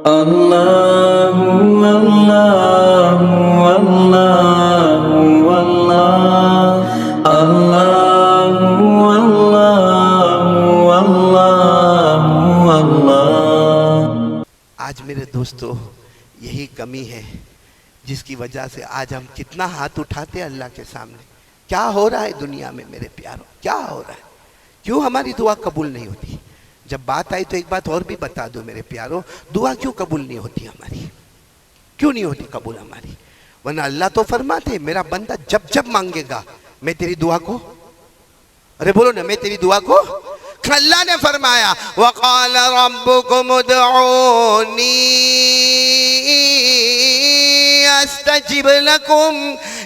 اللہ اللہ اللہ اللہ اللہ اللہ اللہ۔ آج میرے دوستو یہی کمی ہے جس کی وجہ سے آج ہم کتنا ہاتھ اٹھاتے ہیں اللہ کے سامنے۔ کیا ہو رہا ہے دنیا میں میرے پیاروں، کیا ہو رہا ہے؟ کیوں ہماری دعا قبول نہیں ہوتی؟ جب بات آئی تو ایک بات اور بھی بتا دو میرے پیاروں، دعا کیوں قبول نہیں ہوتی ہماری؟ کیوں نہیں ہوتی قبول ہماری؟ ورنہ اللہ تو فرماتے میرا بندہ جب جب مانگے گا میں تیری دعا کو، ارے بولو نا، میں تیری دعا کو، اللہ نے فرمایا وَقَالَ رَبُّكُمُ ادْعُونِي أَسْتَجِبْ لَكُمْ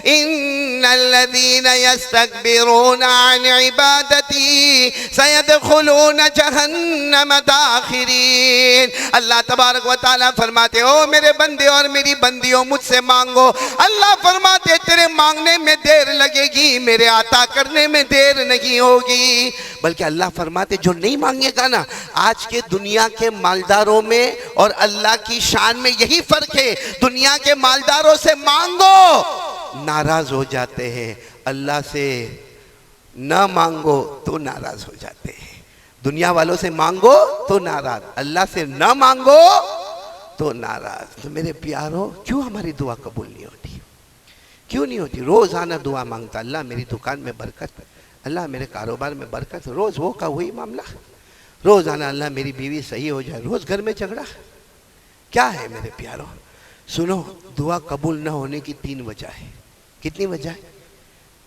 إِنَّ الَّذِينَ يَسْتَكْبِرُونَ عَنْ عِبَادَتِي سَيَدْخُلُونَ جَهَنَّمَ دَاخِرِينَ۔ اللہ تبارک و تعالیٰ فرماتے او میرے بندے اور میری بندیوں مجھ سے مانگو۔ اللہ فرماتے تیرے مانگنے میں دیر لگے گی، میرے عطا کرنے میں دیر نہیں ہوگی۔ بلکہ اللہ فرماتے جو نہیں مانگے گا نا، آج کے دنیا کے مالداروں میں اور اللہ کی شان میں یہی فرق ہے، دنیا کے مالداروں سے مانگو ناراض ہو جاتے ہیں، اللہ سے نہ مانگو تو ناراض ہو جاتے ہیں۔ دنیا والوں سے مانگو تو ناراض، اللہ سے نہ مانگو تو ناراض۔ تو میرے پیاروں کیوں ہماری دعا قبول نہیں ہوتی؟ کیوں نہیں ہوتی؟ روزانہ دعا مانگتا اللہ میری دکان میں برکت، اللہ میرے کاروبار میں برکت، روز وہ کا وہی معاملہ، روزانہ اللہ میری بیوی صحیح ہو جائے، روز گھر میں جھگڑا۔ کیا ہے میرے پیاروں؟ سنو، دعا قبول نہ ہونے کی 3 وجہ ہے۔ کتنی وجہ ہے؟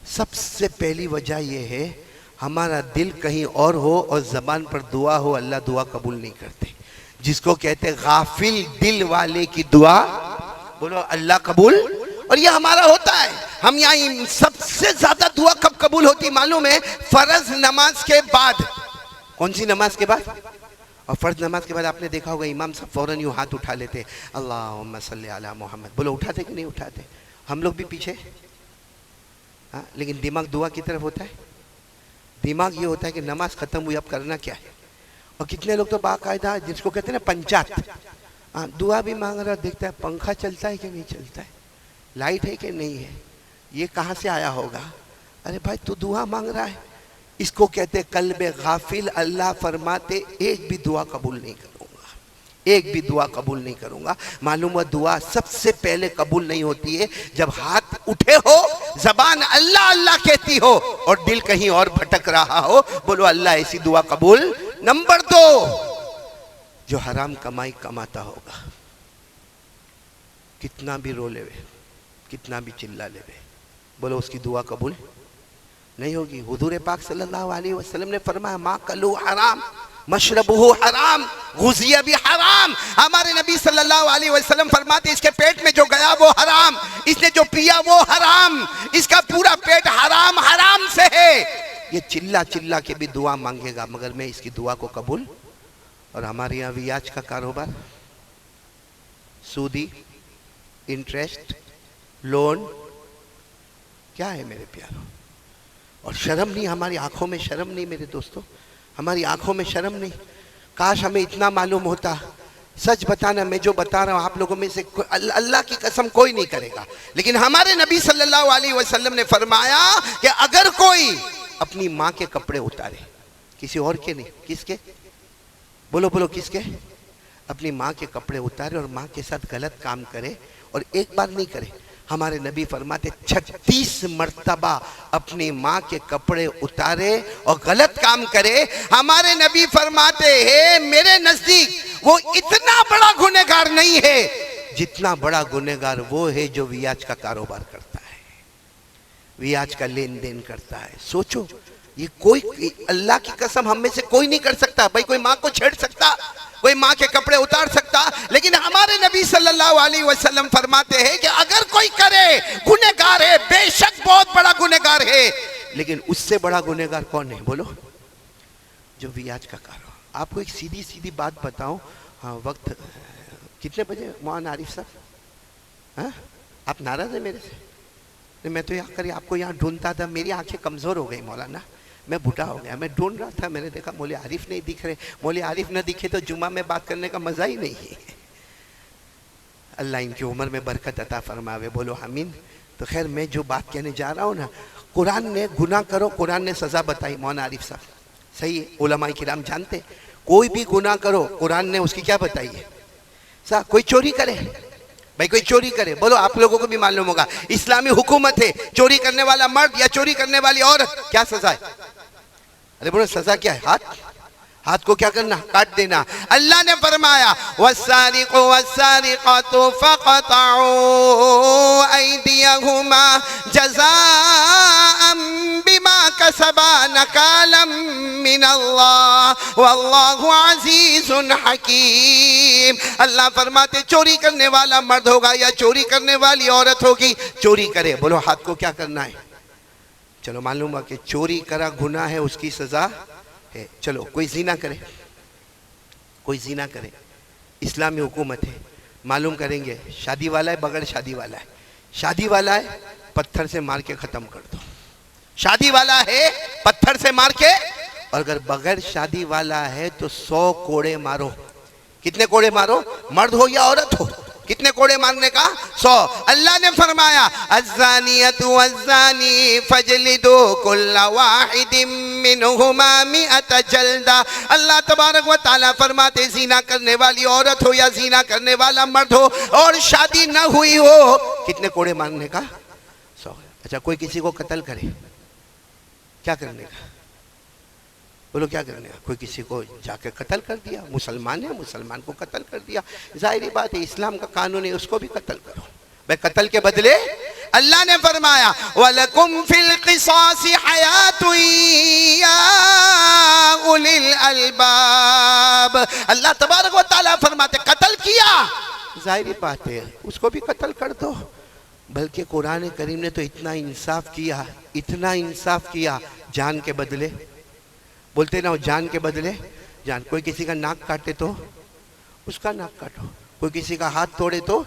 سب سے پہلی وجہ یہ ہے ہمارا دل کہیں اور ہو اور زبان پر دعا ہو، اللہ دعا قبول نہیں کرتے، جس کو کہتے غافل دل والے کی دعا بولو اللہ قبول۔ اور یہ ہمارا ہوتا ہے، ہم یہاں سب سے زیادہ دعا کب قبول ہوتی معلوم ہے؟ فرض نماز کے بعد۔ کون سی نماز کے بعد؟ اور فرض نماز کے بعد آپ نے دیکھا ہوگا امام صاحب فوراً یوں ہاتھ اٹھا لیتے، اللہم صلی علی محمد، بولو اٹھاتے کہ نہیں اٹھاتے؟ ہم لوگ بھی پیچھے ہاں، لیکن دماغ دعا کی طرف ہوتا ہے۔ دماغ یہ ہوتا ہے کہ نماز ختم ہوئی اب کرنا کیا ہے۔ اور کتنے لوگ تو باقاعدہ جس کو کہتے ہیں نا پنچات، دعا بھی مانگ رہا، دیکھتا ہے پنکھا چلتا ہے کہ نہیں چلتا ہے، لائٹ ہے کہ نہیں ہے، یہ کہاں سے آیا ہوگا؟ ارے بھائی تو دعا مانگ رہا ہے، اس کو کہتے قلب غافل۔ اللہ فرماتے ایک بھی دعا قبول نہیں کروں گا، ایک بھی دعا قبول نہیں کروں گا۔ معلوم ہوا دعا سب سے پہلے قبول نہیں ہوتی ہے جب ہاتھ اٹھے ہو، زبان اللہ اللہ کہتی ہو اور دل کہیں اور بھٹک رہا ہو، بولو اللہ ایسی دعا قبول۔ نمبر 2، جو حرام کمائی کماتا ہوگا، کتنا بھی رو لے وے، کتنا بھی چلا لے وے، بولو اس کی دعا قبول نہیں ہوگی۔ حضور پاک صلی اللہ علیہ وسلم نے فرمایا ما کلو حرام مشربہ حرام غذی بھی حرام۔ ہمارے نبی صلی اللہ علیہ وسلم فرماتے اس کے پیٹ میں جو گیا وہ حرام، اس نے جو پیا وہ حرام، اس کا پورا پیٹ حرام حرام سے ہے۔ یہ چلا چلا کے بھی دعا مانگے گا مگر میں اس کی دعا کو قبول۔ اور ہمارے یہاں ویاج کا کاروبار، سودی، انٹریسٹ، لون، کیا ہے میرے پیاروں؟ اور شرم نہیں، ہماری آنکھوں میں شرم نہیں میرے دوستو، ہماری آنکھوں میں شرم نہیں۔ کاش ہمیں اتنا معلوم ہوتا۔ سچ بتانا، میں جو بتا رہا ہوں آپ لوگوں میں سے اللہ کی قسم کوئی نہیں کرے گا، لیکن ہمارے نبی صلی اللہ علیہ وسلم نے فرمایا کہ اگر کوئی اپنی ماں کے کپڑے اتارے، کسی اور کے نہیں، کس کے؟ بولو بولو کس کے؟ اپنی ماں کے کپڑے اتارے اور ماں کے ساتھ غلط کام کرے، اور ایک بار نہیں کرے، ہمارے نبی فرماتے 36 مرتبہ اپنی ماں کے کپڑے اتارے اور غلط کام کرے، ہمارے نبی فرماتے ہیں میرے نزدیک وہ اتنا بڑا گنہگار نہیں ہے جتنا بڑا گنہگار وہ ہے جو ویاج کا کاروبار کرتا ہے، ویاج کا لین دین کرتا ہے۔ سوچو، یہ کوئی اللہ کی قسم ہم میں سے کوئی نہیں کر سکتا۔ بھائی کوئی ماں کو چھیڑ سکتا، کوئی ماں کے کپڑے اتار سکتا، لیکن ہمارے نبی صلی اللہ علیہ وسلم فرماتے ہیں کہ اگر کوئی کرے گنہگار ہے، بے شک بہت بڑا گنہگار ہے، لیکن اس سے بڑا گنہگار کون ہے؟ بولو، جو ویاج کا کاروبار۔ آپ کو ایک سیدھی سیدھی بات بتاؤں، وقت کتنے بجے مولانا عارف صاحب؟ آپ ناراض ہیں میرے سے؟ میں تو آپ کو یہاں ڈھونڈتا تھا، میری آنکھیں کمزور ہو گئی مولانا، میں بھوٹا ہو گیا، میں ڈھونڈ رہا تھا، میں نے دیکھا مولوی عارف نہیں دکھ رہے۔ مولوی عارف نہ دکھے تو جمعہ میں بات کرنے کا مزہ ہی نہیں ہے۔ اللہ ان کی عمر میں برکت عطا فرماوے، بولو آمین۔ تو خیر میں جو بات کہنے جا رہا ہوں نا، قرآن نے گناہ کرو، قرآن نے سزا بتائی، مولانا عارف صاحب صحیح ہے، علماء کرام جانتے کوئی بھی گناہ کرو قرآن نے اس کی کیا بتائی ہے؟ صاحب کوئی چوری کرے، بھائی کوئی چوری کرے، بولو آپ لوگوں کو بھی معلوم ہوگا اسلامی حکومت ہے، چوری کرنے والا مرد یا چوری کرنے والی عورت کیا سزا ہے؟ ارے بولو سزا کیا ہے؟ ہاتھ کو کیا کرنا؟ کاٹ دینا۔ اللہ نے فرمایا وَالسَّارِقُ وَالسَّارِقَةُ فَقَطَعُوا أَيْدِيَهُمَا جَزَاءً بِمَا كَسَبَا نَكَالًا مِّنَ اللَّهِ وَاللَّهُ عَزِيزٌ حَكِيمٌ۔ اللہ فرماتے چوری کرنے والا مرد ہوگا یا چوری کرنے والی عورت ہوگی، چوری کرے، بولو ہاتھ کو کیا کرنا ہے؟ چلو معلوم ہے کہ چوری کرا گناہ ہے، اس کی سزا ہے۔ چلو کوئی زنا کرے، کوئی زنا کرے، اسلامی حکومت ہے، معلوم کریں گے شادی والا ہے بغیر شادی والا ہے، شادی والا ہے پتھر سے مار کے ختم کر دو، شادی والا ہے پتھر سے مار کے، اور اگر بغیر شادی والا ہے تو 100 کوڑے مارو۔ کتنے کوڑے مارو؟ مرد ہو یا عورت ہو، کتنے کوڑے مارنے کا؟ 100۔ اللہ نے فرمایا الزانیۃ والزانی فجلدوا کل واحد منہما 100 جلدہ۔ اللہ تبارک و تعالیٰ فرماتے زنا کرنے والی عورت ہو یا زنا کرنے والا مرد ہو اور شادی نہ ہوئی ہو، کتنے کوڑے مارنے کا؟ 100۔ اچھا کوئی کسی کو قتل کرے، کیا کرنے کا؟ بولو کیا کرنے کا؟ کوئی کسی کو جا کے قتل کر دیا، مسلمان ہے مسلمان کو قتل کر دیا، ظاہری بات ہے اسلام کا قانون ہے اس کو بھی قتل کرو، بھائی قتل کے بدلے اللہ نے فرمایا وَلَكُمْ فِي الْقِصَاصِ حَيَاةٌ يَا أُولِي الْأَلْبَابِ۔ اللہ تبارک و تعالیٰ فرماتے قتل کیا، ظاہری بات ہے اس کو بھی قتل کر دو، بلکہ قرآن کریم نے تو اتنا انصاف کیا، اتنا انصاف کیا، جان کے بدلے، بولتے نا جان کے بدلے جان۔ کوئی کسی کا ناک کاٹے تو اس کا ناک کاٹو، کوئی کسی کا ہاتھ توڑے تو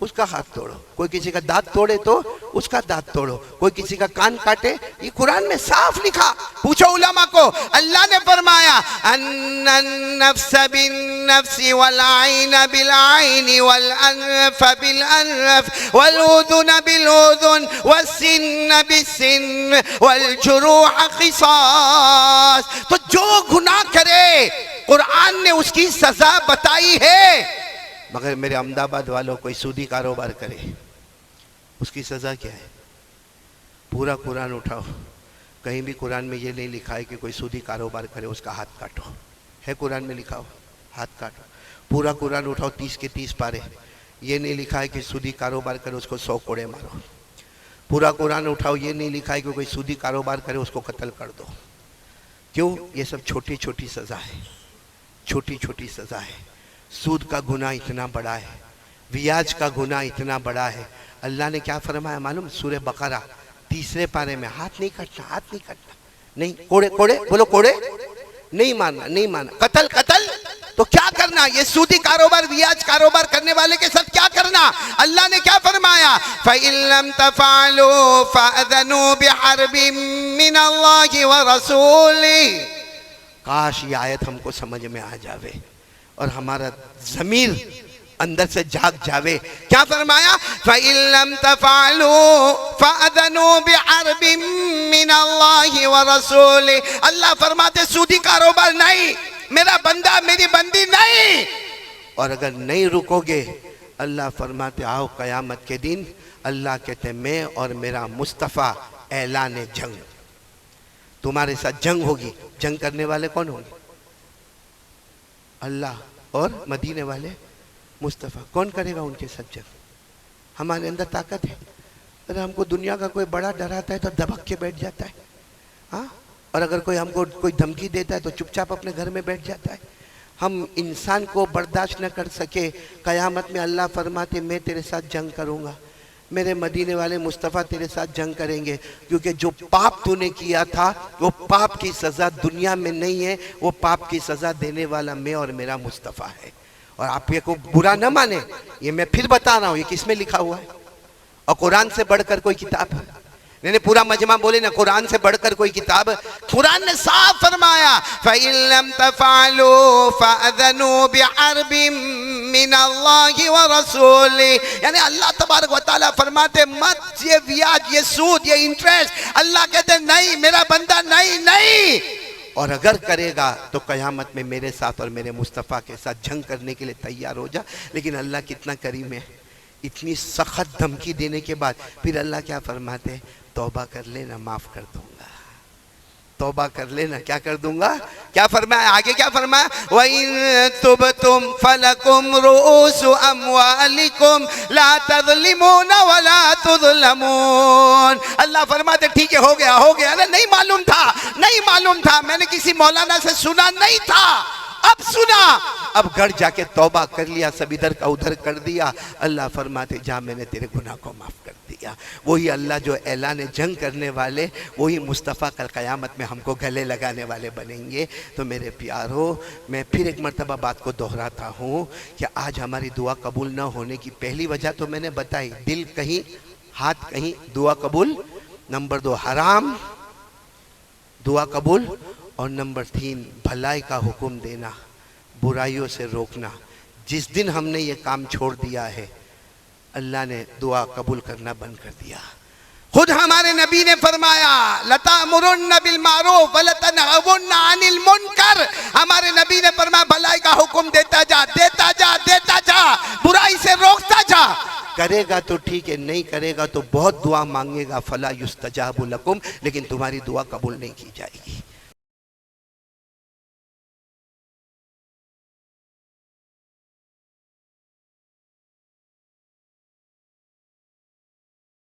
اس کا ہاتھ توڑو، کوئی کسی کا دانت توڑے تو اس کا دانت توڑو، کوئی کسی کا کان کاٹے، یہ قرآن میں صاف لکھا، پوچھو علماء کو۔ اللہ نے فرمایا ان النفس بالنفس والعین بالعین والانف بالانف والاذن بالاذن والسن بالسن والجروح قصاص۔ تو جو گناہ کرے قرآن نے اس کی سزا بتائی ہے، مگر میرے احمد آباد والوں کوئی سودی کاروبار کرے اس کی سزا کیا ہے؟ پورا قرآن اٹھاؤ، کہیں بھی قرآن میں یہ نہیں لکھا ہے کہ کوئی سودی کاروبار کرے اس کا ہاتھ کاٹو، ہے قرآن میں لکھا ہو ہاتھ کاٹو؟ پورا قرآن اٹھاؤ 30 کے 30 پارے، یہ نہیں لکھا ہے کہ سودی کاروبار کرے اس کو 100 کوڑے مارو۔ پورا قرآن اٹھاؤ، یہ نہیں لکھا ہے کہ کوئی سودی کاروبار کرے اس کو قتل کر دو۔ کیوں؟ یہ سب چھوٹی چھوٹی سزا ہے، چھوٹی چھوٹی سزا ہے۔ سود کا گناہ اتنا بڑا ہے، بیاج کا گناہ اتنا بڑا ہے۔ اللہ نے کیا فرمایا معلوم؟ سورہ بقرہ 3 پارے میں ہاتھ نہیں کٹنا، ہاتھ نہیں کٹنا، نہیں کوڑے کوڑے، بولو کوڑے نہیں مارنا، نہیں مارنا، قتل قتل تو کیا کرنا؟ یہ سودی کاروبار بیاج کاروبار کرنے والے کے ساتھ کیا کرنا؟ اللہ نے کیا فرمایا فَإِن لَمْ تَفْعَلُوا فَأْذَنُوا بِحَرْبٍ مِّنَ اللَّهِ وَرَسُولِهِ۔ کاش یہ آیت ہم کو سمجھ میں آ جاوے اور ہمارا ضمیر اندر سے جاگ جاوے۔ کیا فرمایا؟ فَإِن لَمْ تَفْعَلُوا فَأَذَنُوا بِحَرْبٍ مِّنَ اللَّهِ وَرَسُولِهِ۔ اللہ فرماتے سودی کاروبار نہیں، میرا بندہ میری بندی نہیں، اور اگر نہیں رکو گے اللہ فرماتے آؤ قیامت کے دن اللہ کہتے میں اور میرا مصطفیٰ اعلان جنگ، تمہارے ساتھ جنگ ہوگی۔ جنگ کرنے والے کون ہوں گے؟ اللہ اور مدینے والے مصطفیٰ۔ کون کرے گا ان کے ساتھ جنگ؟ ہمارے اندر طاقت ہے؟ اگر ہم کو دنیا کا کوئی بڑا ڈراتا ہے تو دبک کے بیٹھ جاتا ہے، ہاں، اور اگر کوئی ہم کو کوئی دھمکی دیتا ہے تو چپ چاپ اپنے گھر میں بیٹھ جاتا ہے۔ ہم انسان کو برداشت نہ کر سکے، قیامت میں اللہ فرماتے میں تیرے ساتھ جنگ کروں گا، میرے مدینے والے مصطفیٰ تیرے ساتھ جنگ کریں گے، کیونکہ جو پاپ تو نے کیا تھا وہ پاپ کی سزا دنیا میں نہیں ہے، وہ پاپ کی سزا دینے والا میں اور میرا مصطفیٰ ہے۔ اور آپ یہ کو برا نہ مانے، یہ میں پھر بتا رہا ہوں یہ کس میں لکھا ہوا ہے، اور قرآن سے بڑھ کر کوئی کتاب ہے؟ نہیں پورا مجمع بولے نا قرآن سے بڑھ کر کوئی کتاب؟ قرآن نے صاف فرمایا فَإِن لَمْ تَفْعَلُوا فَأَذَنُوا بِحَرْبٍ من اللہ ورسولہ. یعنی اللہ تبارک و تعالیٰ فرماتے مت یہ بیاج، یہ سود، یہ انٹریسٹ. اللہ کہتے نہیں میرا بندہ نہیں. اور اگر کرے گا تو قیامت میں میرے ساتھ اور میرے مصطفیٰ کے ساتھ جنگ کرنے کے لیے تیار ہو جا. لیکن اللہ کتنا کریم ہے، اتنی سخت دھمکی دینے کے بعد پھر اللہ کیا فرماتے ہیں؟ توبہ کر لینا معاف کر دوں گا. توبہ کر لینا کیا کر دوں گا. کیا فرمایا آگے؟ کیا فرمایا؟ وَإِن تُبْتُمْ فَلَكُمْ رُؤُوسُ أَمْوَالِكُمْ لَا تَظْلِمُونَ وَلَا تُظْلَمُونَ. اللہ فرماتے ٹھیک ہے ہو گیا نا. نہیں معلوم تھا میں نے کسی مولانا سے سنا نہیں تھا، اب سنا، اب گھر جا کے توبہ کر لیا، سب ادھر کا ادھر کر دیا. اللہ فرماتے جا میں نے تیرے گناہ کو معاف کر دیا. وہی اللہ جو اعلان جنگ کرنے والے، وہی مصطفیٰ کل قیامت میں ہم کو گلے لگانے والے بنیں گے. تو میرے پیارو، میں پھر ایک مرتبہ بات کو دہراتا ہوں کہ آج ہماری دعا قبول نہ ہونے کی پہلی وجہ تو میں نے بتائی، دل کہیں ہاتھ کہیں، دعا قبول. نمبر 2 حرام، دعا قبول. اور نمبر 3 بھلائی کا حکم دینا، برائیوں سے روکنا. جس دن ہم نے یہ کام چھوڑ دیا ہے اللہ نے دعا قبول کرنا بند کر دیا. خود ہمارے نبی نے فرمایا لَتَأْمُرُنَّ بِالْمَعْرُوفِ وَلَتَنْهَوُنَّ عَنِ الْمُنْكَرِ. ہمارے نبی نے فرمایا بھلائی کا حکم دیتا جا، برائی سے روکتا جا. کرے گا تو ٹھیک ہے، نہیں کرے گا تو بہت دعا مانگے گا. فَلَا يُسْتَجَابُ لَكُمْ، لیکن تمہاری دعا قبول نہیں کی جائے گی.